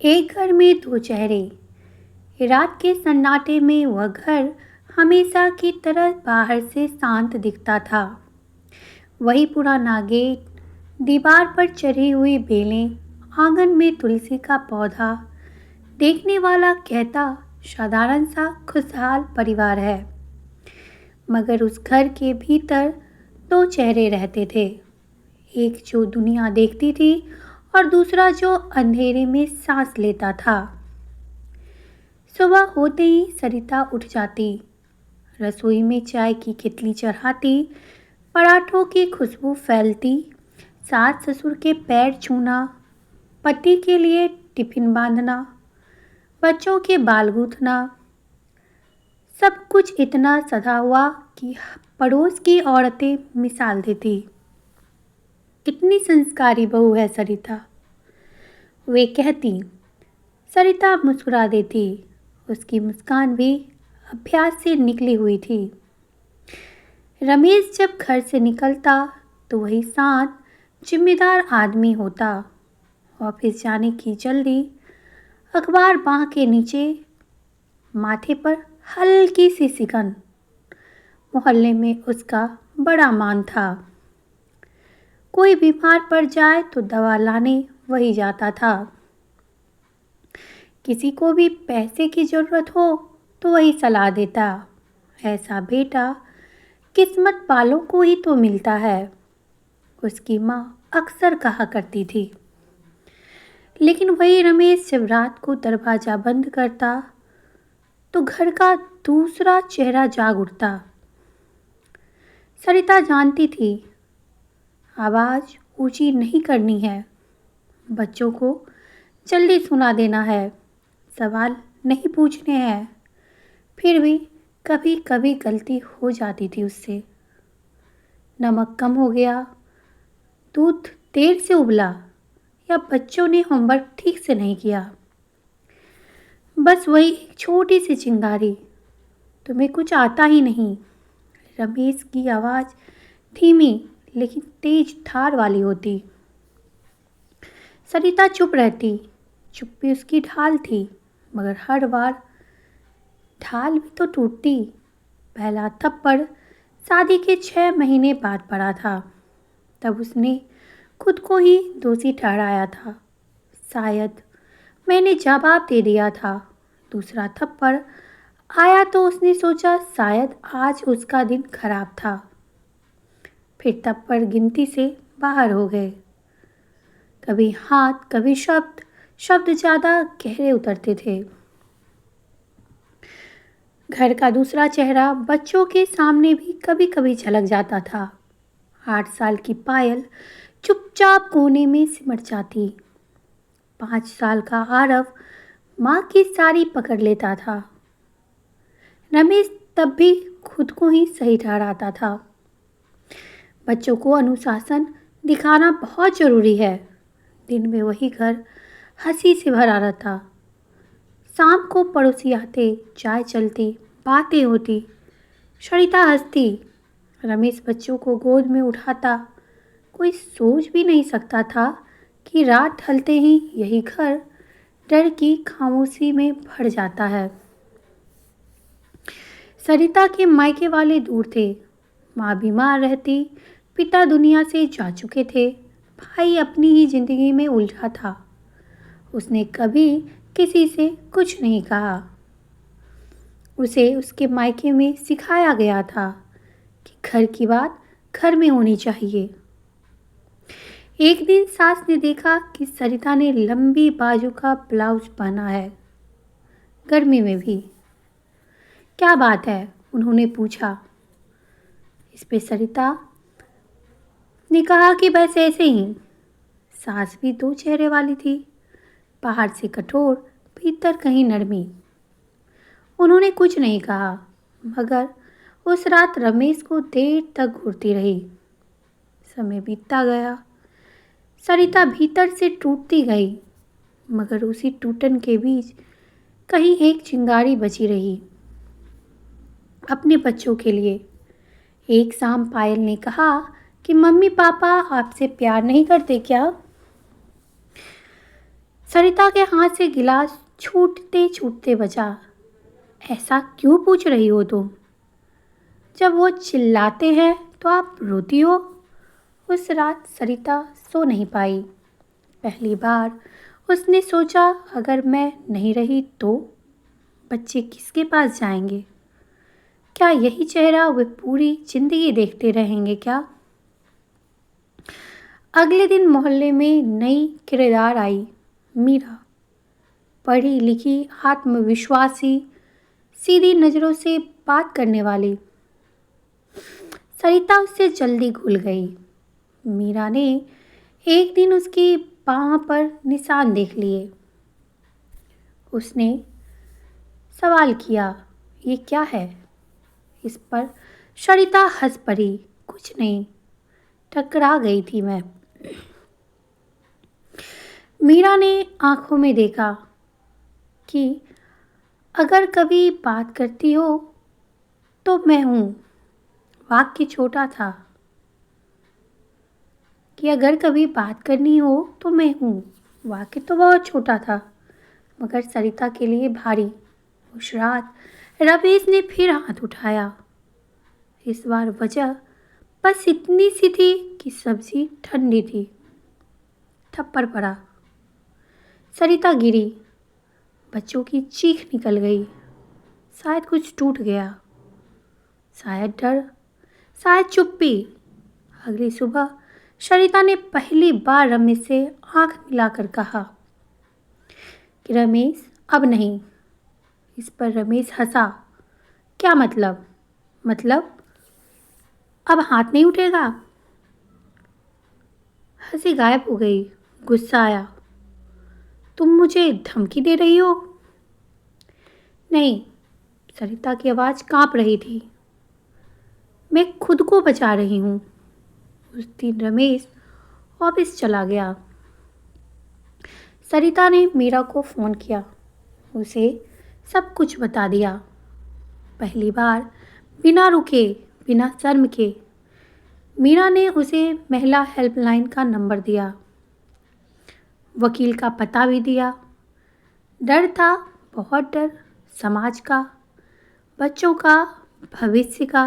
एक घर में दो चेहरे। रात के सन्नाटे में वह घर हमेशा की तरह बाहर से शांत दिखता था। वही पुराना गेट, दीवार पर चढ़ी हुई बेलें, आंगन में तुलसी का पौधा। देखने वाला कहता, साधारण सा खुशहाल परिवार है। मगर उस घर के भीतर दो चेहरे रहते थे। एक जो दुनिया देखती थी और दूसरा जो अंधेरे में सांस लेता था। सुबह होते ही सरिता उठ जाती, रसोई में चाय की कितली चढ़ाती, पराठों की खुशबू फैलती, सास ससुर के पैर छूना, पति के लिए टिफिन बांधना, बच्चों के बाल गूंथना, सब कुछ इतना सधा हुआ कि पड़ोस की औरतें मिसाल देती, कितनी संस्कारी बहू है सरिता। वे कहती, सरिता मुस्कुरा देती। उसकी मुस्कान भी अभ्यास से निकली हुई थी। रमेश जब घर से निकलता तो वही शांत जिम्मेदार आदमी होता। ऑफिस जाने की जल्दी, अखबार बांह के नीचे, माथे पर हल्की सी सिकन। मोहल्ले में उसका बड़ा मान था। कोई बीमार पड़ जाए तो दवा लाने वही जाता था। किसी को भी पैसे की ज़रूरत हो तो वही सलाह देता। ऐसा बेटा किस्मत वालों को ही तो मिलता है, उसकी माँ अक्सर कहा करती थी। लेकिन वही रमेश जब रात को दरवाज़ा बंद करता तो घर का दूसरा चेहरा जाग उठता। सरिता जानती थी, आवाज़ ऊंची नहीं करनी है, बच्चों को जल्दी सुना देना है, सवाल नहीं पूछने हैं। फिर भी कभी कभी गलती हो जाती थी उससे। नमक कम हो गया, दूध देर से उबला, या बच्चों ने होमवर्क ठीक से नहीं किया। बस वही एक छोटी सी चिंगारी, तुम्हें कुछ आता ही नहीं। रमेश की आवाज़ धीमी लेकिन तेज धार वाली होती। सरिता चुप रहती। चुप्पी उसकी ढाल थी, मगर हर बार ढाल भी तो टूटती। पहला थप्पड़ शादी के 6 महीने बाद पड़ा था। तब उसने खुद को ही दोषी ठहराया था। शायद मैंने जवाब दे दिया था। दूसरा थप्पड़ आया तो उसने सोचा शायद आज उसका दिन खराब था। फिर थप्पड़ गिनती से बाहर हो गए। कभी हाथ, कभी शब्द। शब्द ज़्यादा गहरे उतरते थे। घर का दूसरा चेहरा बच्चों के सामने भी कभी कभी झलक जाता था। 8 साल की पायल चुपचाप कोने में सिमट जाती। 5 साल का आरव माँ की साड़ी पकड़ लेता था। रमेश तब भी खुद को ही सही ठहराता था। बच्चों को अनुशासन दिखाना बहुत ज़रूरी है। दिन में वही घर हंसी से भरा रहता। शाम को पड़ोसी आते, चाय चलती, बातें होती, सरिता हंसती, रमेश बच्चों को गोद में उठाता। कोई सोच भी नहीं सकता था कि रात ढलते ही यही घर डर की खामोशी में भर जाता है। सरिता के मायके वाले दूर थे। माँ बीमार रहती, पिता दुनिया से जा चुके थे, भाई अपनी ही जिंदगी में उलझा था। उसने कभी किसी से कुछ नहीं कहा। उसे उसके मायके में सिखाया गया था कि घर की बात घर में होनी चाहिए। एक दिन सास ने देखा कि सरिता ने लंबी बाजू का ब्लाउज पहना है, गर्मी में भी। क्या बात है, उन्होंने पूछा। इस पे सरिता ने कहा कि बस ऐसे ही। सास भी दो चेहरे वाली थी, बाहर से कठोर, भीतर कहीं नरमी। उन्होंने कुछ नहीं कहा, मगर उस रात रमेश को देर तक घूरती रही। समय बीतता गया, सरिता भीतर से टूटती गई, मगर उसी टूटन के बीच कहीं एक चिंगारी बची रही, अपने बच्चों के लिए। एक शाम पायल ने कहा कि मम्मी पापा आपसे प्यार नहीं करते क्या? सरिता के हाथ से गिलास छूटते छूटते बचा। ऐसा क्यों पूछ रही हो तुम? जब वो चिल्लाते हैं तो आप रोती हो? उस रात सरिता सो नहीं पाई। पहली बार उसने सोचा, अगर मैं नहीं रही तो बच्चे किसके पास जाएंगे? क्या यही चेहरा वे पूरी जिंदगी देखते रहेंगे क्या? अगले दिन मोहल्ले में नई किरदार आई, मीरा। पढ़ी लिखी, आत्मविश्वासी, सीधी नज़रों से बात करने वाली। सरिता उससे जल्दी घुल गई। मीरा ने एक दिन उसकी बाह पर निशान देख लिए। उसने सवाल किया, ये क्या है? इस पर सरिता हंस पड़ी, कुछ नहीं, टकरा गई थी मैं। मीरा ने आंखों में देखा कि अगर कभी बात करती हो तो मैं हूँ। वाक्य छोटा था कि अगर कभी बात करनी हो तो मैं हूँ। वाक्य तो बहुत छोटा था, मगर सरिता के लिए भारी। उस रात रमेश ने फिर हाथ उठाया। इस बार वजह बस इतनी सी थी कि सब्जी ठंडी थी। थप्पड़ पड़ा। सरिता गिरी। बच्चों की चीख निकल गई। शायद कुछ टूट गया, शायद डर, शायद चुप्पी। अगली सुबह सरिता ने पहली बार रमेश से आंख मिलाकर कहा कि रमेश अब नहीं। इस पर रमेश हंसा। क्या मतलब? मतलब अब हाथ नहीं उठेगा? हंसी गायब हो गई। गुस्सा आया। तुम मुझे धमकी दे रही हो? नहीं। सरिता की आवाज़ कांप रही थी। मैं खुद को बचा रही हूँ। उस दिन रमेश ऑफिस चला गया। सरिता ने मीरा को फ़ोन किया, उसे सब कुछ बता दिया। पहली बार बिना रुके, बिना शर्म के। मीरा ने उसे महिला हेल्पलाइन का नंबर दिया, वकील का पता भी दिया। डर था, बहुत डर, समाज का, बच्चों का, भविष्य का,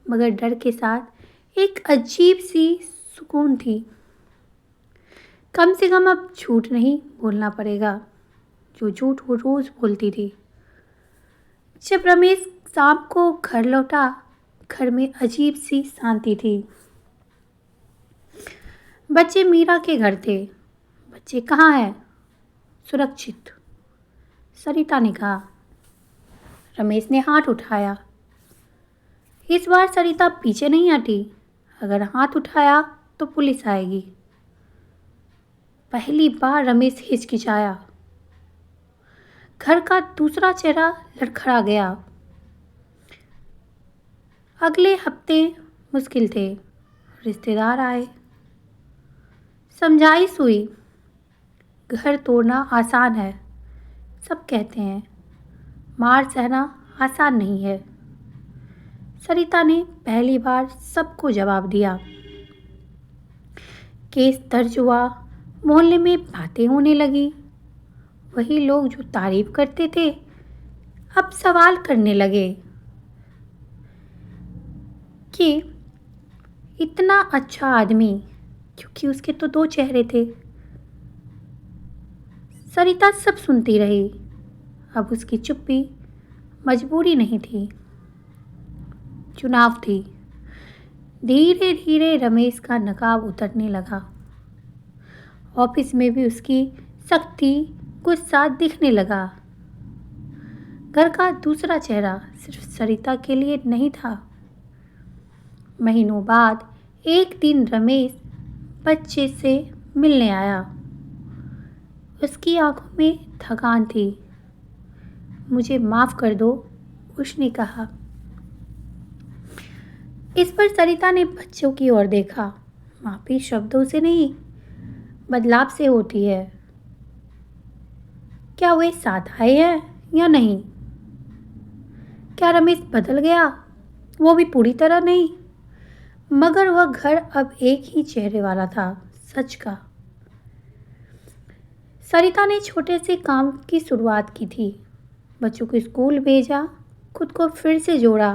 मगर डर के साथ एक अजीब सी सुकून थी। कम से कम अब झूठ नहीं बोलना पड़ेगा, जो झूठ वो रोज़ बोलती थी। जब रमेश शाम को घर लौटा, घर में अजीब सी शांति थी। बच्चे मीरा के घर थे। बच्चे कहाँ हैं? सुरक्षित, सरिता ने कहा। रमेश ने हाथ उठाया। इस बार सरिता पीछे नहीं हटी। अगर हाथ उठाया तो पुलिस आएगी। पहली बार रमेश हिचकिचाया। घर का दूसरा चेहरा लड़खड़ा गया। अगले हफ्ते मुश्किल थे। रिश्तेदार आए, समझाइश हुई। घर तोड़ना आसान है, सब कहते हैं। मार सहना आसान नहीं है। सरिता ने पहली बार सबको जवाब दिया। केस दर्ज हुआ। मोहल्ले में बातें होने लगी। वही लोग जो तारीफ करते थे अब सवाल करने लगे कि इतना अच्छा आदमी, क्योंकि उसके तो दो चेहरे थे। सरिता सब सुनती रही। अब उसकी चुप्पी मजबूरी नहीं थी, चुनाव थी। धीरे धीरे रमेश का नकाब उतरने लगा। ऑफिस में भी उसकी सख्ती, गुस्सा दिखने लगा। घर का दूसरा चेहरा सिर्फ सरिता के लिए नहीं था। महीनों बाद एक दिन रमेश बच्चे से मिलने आया। उसकी आंखों में थकान थी। मुझे माफ़ कर दो, उसने कहा। इस पर सरिता ने बच्चों की ओर देखा। माफ़ी शब्दों से नहीं, बदलाव से होती है। क्या वे साथ आए हैं या नहीं? क्या रमेश बदल गया? वो भी पूरी तरह नहीं, मगर वह घर अब एक ही चेहरे वाला था, सच का। सरिता ने छोटे से काम की शुरुआत की थी। बच्चों को स्कूल भेजा, खुद को फिर से जोड़ा।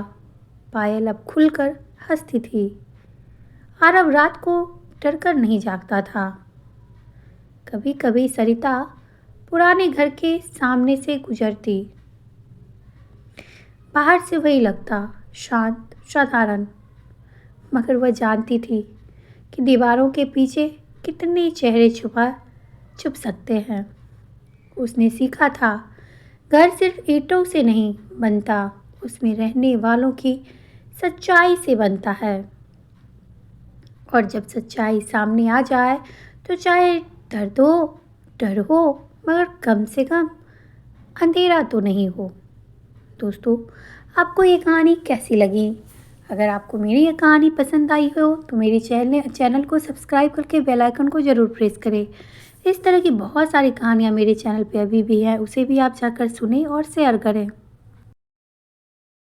पायल अब खुलकर हंसती थी। आरव रात को डरकर नहीं जागता था। कभी कभी सरिता पुराने घर के सामने से गुजरती। बाहर से वही लगता शांत, साधारण, मगर वह जानती थी कि दीवारों के पीछे कितने चेहरे छुप सकते हैं। उसने सीखा था, घर सिर्फ ईंटों से नहीं बनता, उसमें रहने वालों की सच्चाई से बनता है। और जब सच्चाई सामने आ जाए तो चाहे डर हो, मगर कम से कम अंधेरा तो नहीं हो। दोस्तों, आपको ये कहानी कैसी लगी? अगर आपको मेरी ये कहानी पसंद आई हो तो मेरे चैनल को सब्सक्राइब करके बेल आइकन को ज़रूर प्रेस करें। इस तरह की बहुत सारी कहानियाँ मेरे चैनल पे अभी भी हैं, उसे भी आप जाकर सुनें और शेयर करें।